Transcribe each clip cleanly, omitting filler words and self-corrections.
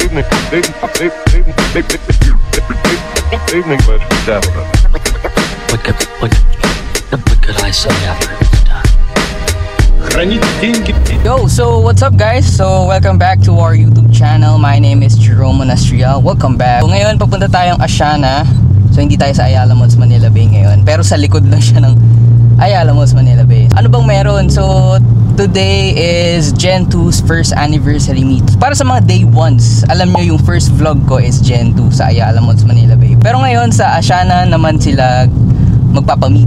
Evening, ladies and gentlemen. What could I say after it's done? Yo, so what's up guys? So welcome back to our YouTube channel. My name is Jerome Monastria. Welcome back. So ngayon papunta tayong Asiana. So hindi tayo sa Ayala Malls Manila Bay ngayon, pero sa likod lang siya ng Ayala Malls Manila Bay. Ano bang meron? So today is Gen 2's first anniversary meet. Para sa mga day ones, alam nyo yung first vlog ko is Gen 2 sa Ayala Malls Manila Bay. Pero ngayon sa Asiana naman sila magpapamit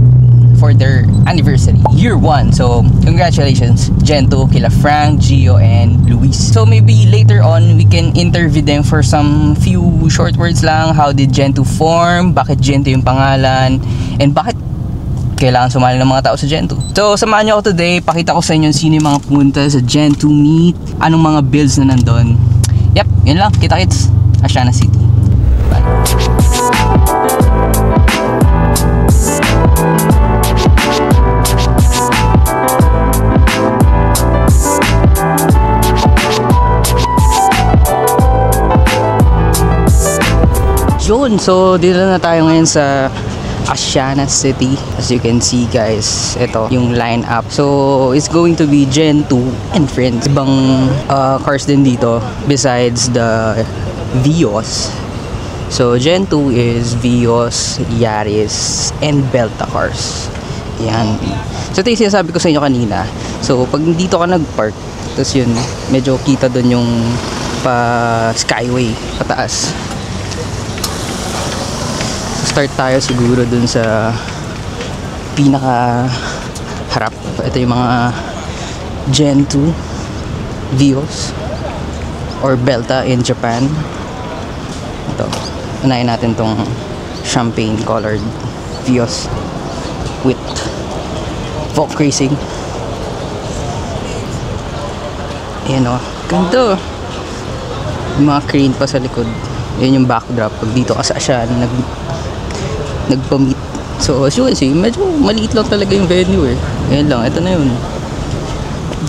for their anniversary, year 1. So congratulations Gen 2 kila Frank, Gio, and Luis. So maybe later on we can interview them for some few short words lang. How did Gen 2 form? Bakit Gen 2 yung pangalan? And bakit kailangan sumali ng mga tao sa Gen 2? So samahan nyo ako today. Pakita ko sa inyo sino yung mga pumunta sa Gen 2 meet, anong mga builds na nandun. Yep, yun lang. Kita-kits Asiana City. Bye. Yun, so dito na tayo ngayon sa Asiana City. As you can see guys, ito yung lineup. So it's going to be Gen 2 and friends. Ibang cars din dito besides the Vios. So Gen 2 is Vios, Yaris, and Belta cars. Yan. So ito yung sinasabi ko sa inyo kanina. So pag dito ka nag-park, tapos yun, medyo kita dun yung pa Skyway, pataas. Start tayo siguro dun sa pinaka harap. Ito yung mga Gen 2 Vios or Belta in Japan. Ito, unahin natin tong champagne colored Vios with Volk Racing. Ayan o, ganda. Yung mga crane pa sa likod. Yan yung backdrop. Pag dito ka sa Asiana nagpa-meet. So as you can see, medyo maliit lang talaga yung venue eh. Ayan lang, ito na yun,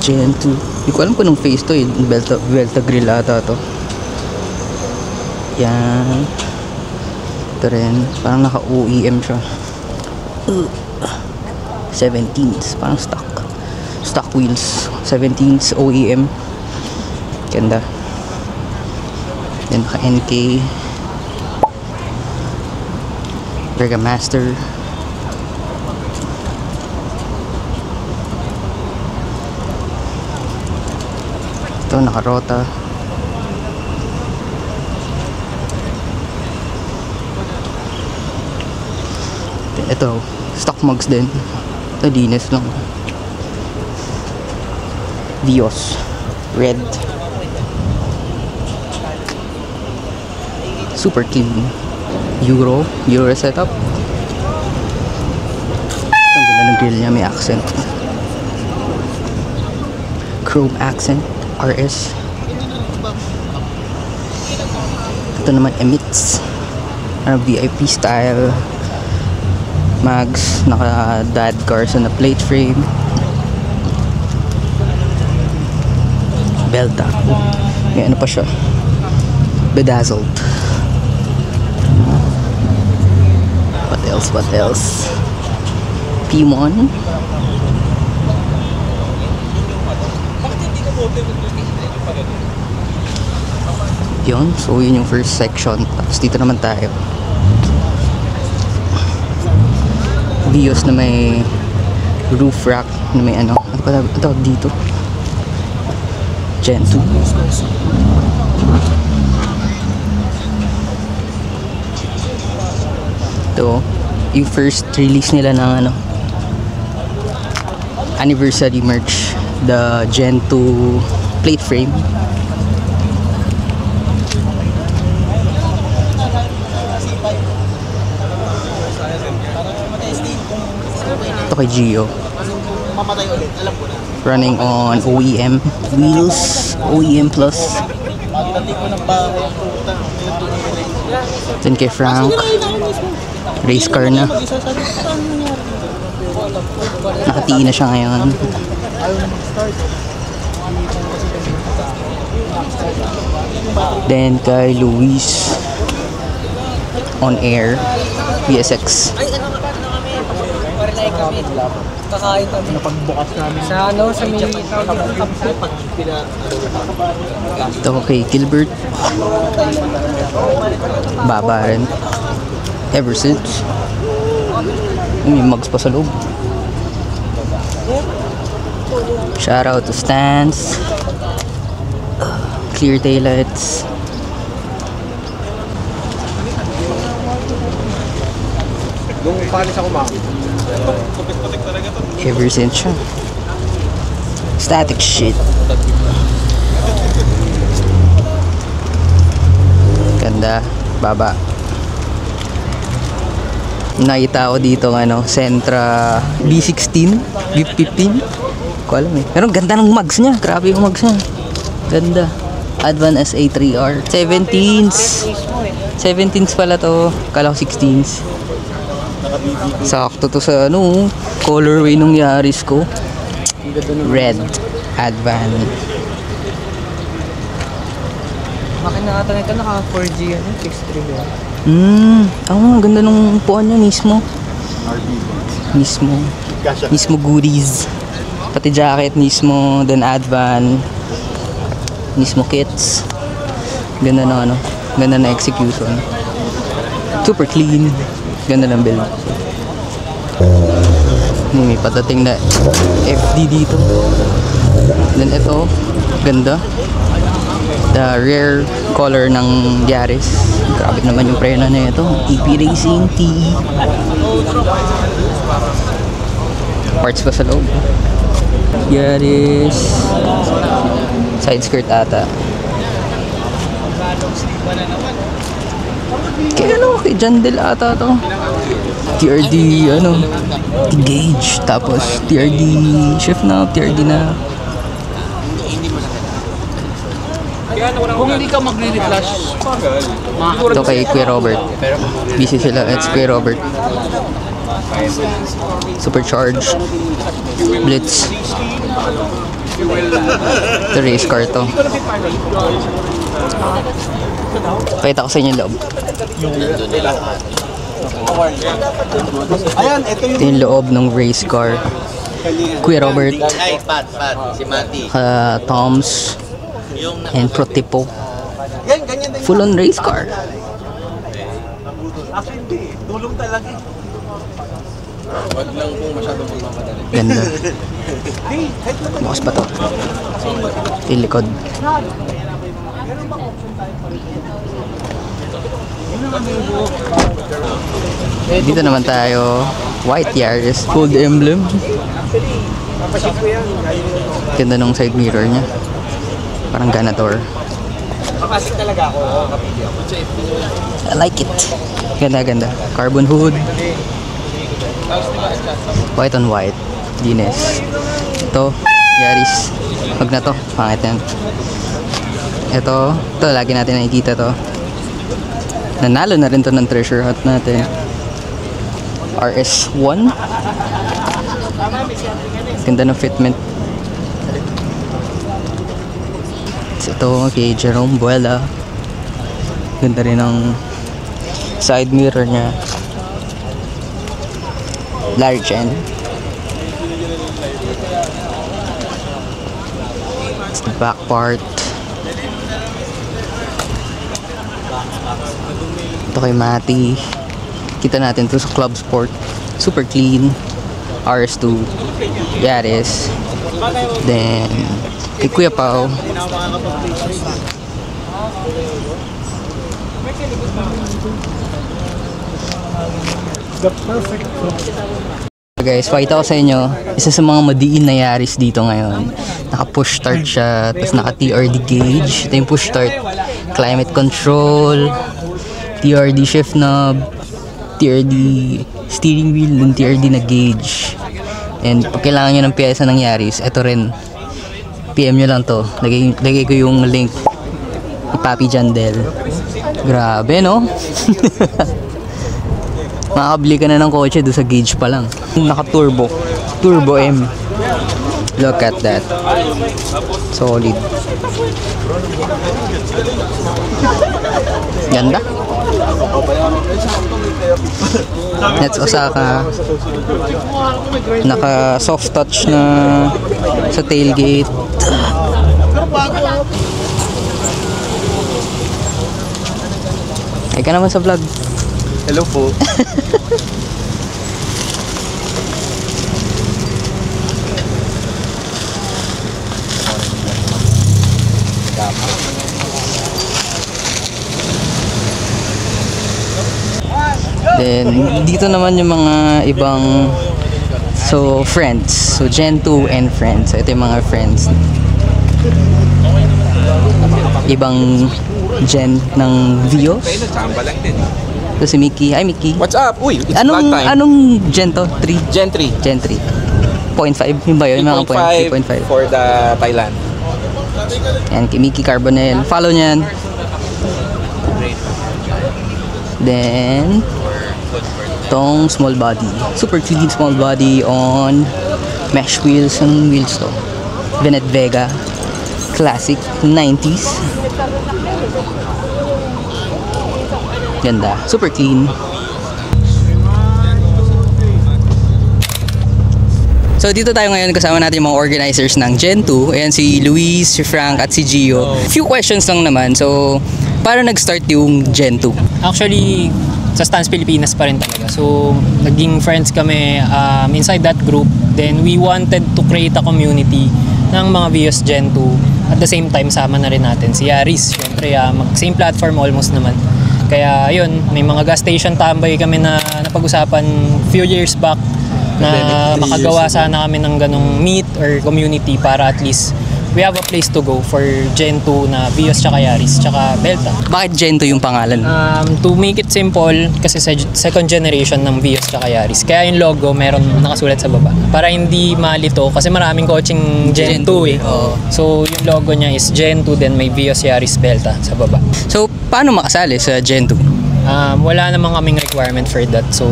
Gen 2. Hindi ko alam kung anong face to eh. Belta grill ata to. Yan. Ito rin, parang naka OEM siya. 17s, parang stock wheels. 17s OEM. Ganda. Yan, naka NK Bergamaster. Ito nakarota. Ito stock mugs din. Ito dinis lang. Vios red, super clean. Euro setup. Ang ganda ng grill niya, may accent. Chrome accent, RS. Ito naman emits. VIP style. Mags, naka dad cars na plate frame. Belta. May ano pa siya. Bedazzled. What else? P1. Yun, so yun yung first section. Tapos dito naman tayo. Vios na may roof rack na may ano. Ano pa ito dito? Gen 2. Ito yung first release nila ng ano, anniversary merch, the Gen 2 plate frame. Ito kay Gio, running on OEM wheels, OEM plus. Then kay Frank, race car na. Nakatiin na siya ngayon. Then kay Luis on air BSX. Kakain kami. Napagbukas namin. Sa ano, sa may Ito kay Gilbert. Baba rin. Ever since. May mugs pa sa loob. Shout out to Stans. Clear taillights. Yung panis ako ma. Ever since siya. Static shit. Ganda. Baba. Nakita ko dito ano, Sentra B16, B15. Ko alam eh. Pero ganda ng mugs niya. Grabe yung mugs niya. Ganda. Advan SA3R. 17s. 17s pala to. Kala ko 16s. Sakto to sa ano, colorway nung Yaris ko. Red Advan. Makina ata nito naka 4G ano, 6.3 yan. Ganda nung upuan niya mismo. Mismo goodies. Pati jacket mismo, then Advan. Mismo kits. Ganda ng ano, ganda na execution. Super clean. Ganda ng build. May patating na FD dito. Then ito, ganda. The rare color ng Yaris. Grabe naman yung preno na ito. EP Racing TE. Parts pa sa loob. Yaris. Side skirt ata. Kaya ano, kay Jandel ata to. TRD, ano, T-gauge. Tapos TRD shift knob, TRD na. Kung hindi ka magre-reflash, Ito kay Kuya Robert. Busy sila. It's Kuya Robert. Supercharged. Blitz. Ito race car to. Pakita ko sa inyo yung loob. Ito yung loob ng race car. Kuya Robert. Si Mati. Toms. And Protipo. Full on race car. Tulong talaga. Wag lang kung masyadong magmamadali. Ganda. Bukas pa to. Yung likod. Dito naman tayo. White Yaris. Gold emblem. Ganda nung side mirror niya. Parang Ganator. papasok talaga ako. I like it. Ganda, ganda. Carbon hood. White on white. Guinness. Ito, Yaris. Huwag na to. Pangit yan. Ito, lagi natin nakikita to. Nanalo na rin to ng treasure hunt natin. RS1. Ganda ng fitment. Ito kay Jerome Buela. Ganda rin ng side mirror niya. Larry Chen. It's the back part. Ito kay Mati. Kita natin to sa Club Sport. Super clean. RS2. Yaris. Then kay Kuya Pao. Guys, pakita ko sa inyo isa sa mga madiin na Yaris dito ngayon. Naka push start siya, tapos naka TRD gauge. Ito yung push start. Climate control, TRD shift knob, TRD steering wheel, and TRD na gauge. And pag kailangan nyo ng pyesa ng Yaris, ito rin. PM nyo lang to. Lagay ko yung link ni Papi Jandel. Grabe, no? Makakabili ka na ng kotse doon sa gauge pa lang. Naka-turbo. Turbo M. Look at that. Solid. Ganda. That's Osaka. Naka soft touch na sa tailgate. Ay ka naman sa vlog. Hello po. Then, dito naman yung mga ibang friends. So, Gen 2 and friends. Ito yung mga friends. Ibang gen ng Vios. Ito si Mickey. Hi, Mickey. What's up? Uy, it's vlog time. Anong gen to? 3? Gen 3. Gen 3. 0.5. Yung ba yun? Yung mga 3.5 for the Thailand. Yan, kay Mickey Carbonell. Follow nyan. Then, tong small body. Super clean small body on mesh wheels. Anong wheels to? Venet Vega. Classic 90s. Ganda. Super clean. So dito tayo ngayon kasama natin yung mga organizers ng Gen 2. Ayan si Luis, si Frank at si Gio. Few questions lang naman. So, paano nag-start yung Gen 2? Actually, sa Stance Pilipinas pa rin talaga. So, naging friends kami inside that group. Then, we wanted to create a community ng mga Vios Gen 2. At the same time, sama na rin natin si Yaris. Siyempre, same platform almost naman. Kaya, yun, may mga gas station tambay kami na napag-usapan few years back na makagawa sana kami ng ganong meet or community para at least we have a place to go for Gen 2 na Vios tsaka Yaris tsaka Belta. Bakit Gen 2 yung pangalan? To make it simple, kasi second generation ng Vios tsaka Yaris. Kaya yung logo meron nakasulat sa baba. Para hindi malito kasi maraming coaching Gen 2 eh. Oh. So yung logo niya is Gen 2 then may Vios Yaris Belta sa baba. So, paano makasali sa Gen 2? Wala namang kaming requirement for that. So,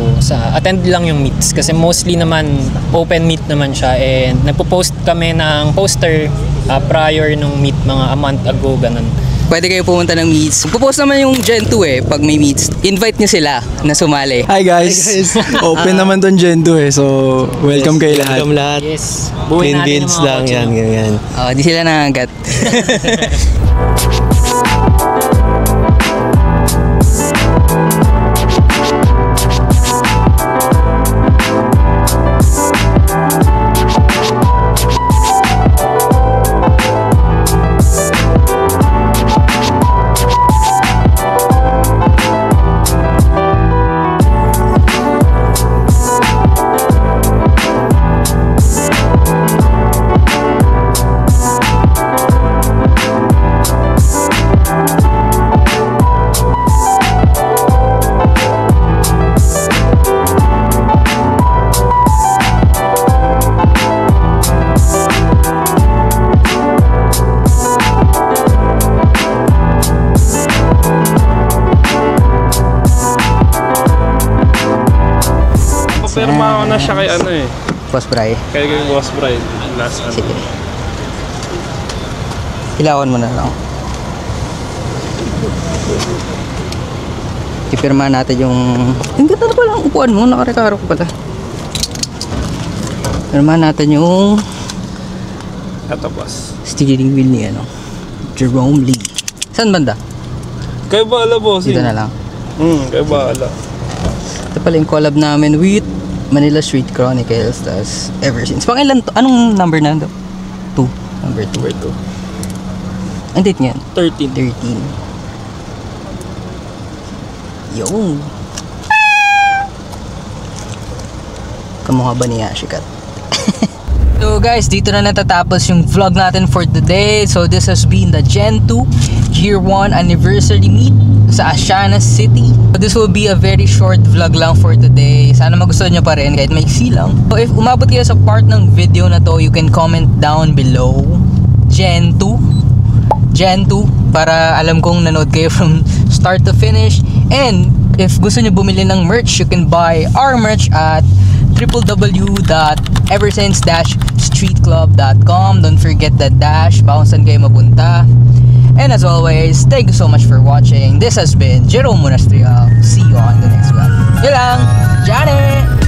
attend lang yung meets. Kasi mostly naman, open meet naman siya. And nagpo-post kami ng poster prior nung meet mga a month ago, ganun. Pwede kayo pumunta ng meets. Pupost naman yung Gen 2 eh, pag may meets. Invite nyo sila na sumali. Hi guys! Open naman tong Gen 2 eh, so welcome kayo lahat. Welcome lahat. Yes. Clean Buuin natin builds yung mga lang kotse, yan, no? ganyan. Di sila nangagat. Pirma ako na siya kay ano eh. Boss Bray. Kay Boss Bride. Last ano. Sige. Ilawan mo na lang. Ipirma natin yung... Ang ganda na pala ang upuan mo. Nakarekaro ko pala. Pirma natin yung... Ito boss. steering wheel ni Jerome Lee. Saan banda? Kayo bahala boss. Dito na lang. Kayo bahala. Ito pala yung collab namin with Manila Street Chronicles. Tas Ever Since. Pangilan to? Anong number na ito? 2. Number 2. Number 2. Ang date ngayon? 13. 13. Yo. Kamukha ba niya Ashikat? So guys, dito na natatapos yung vlog natin for today. So this has been the Gen 2 Year 1 Anniversary Meet sa Asiana City. So this will be a very short vlog lang for today. Sana magustuhan nyo pa rin kahit maiksi lang. So if umabot kayo sa part ng video na to, you can comment down below Gen 2 para alam kong nanood kayo from start to finish. And if gusto nyo bumili ng merch, you can buy our merch at www.eversense-store.com. streetclub.com. Don't forget the dash, kung saan kayo mapunta. And as always, thank you so much for watching. This has been Jerome Monastrial. See you on the next one. Yun lang, Johnny!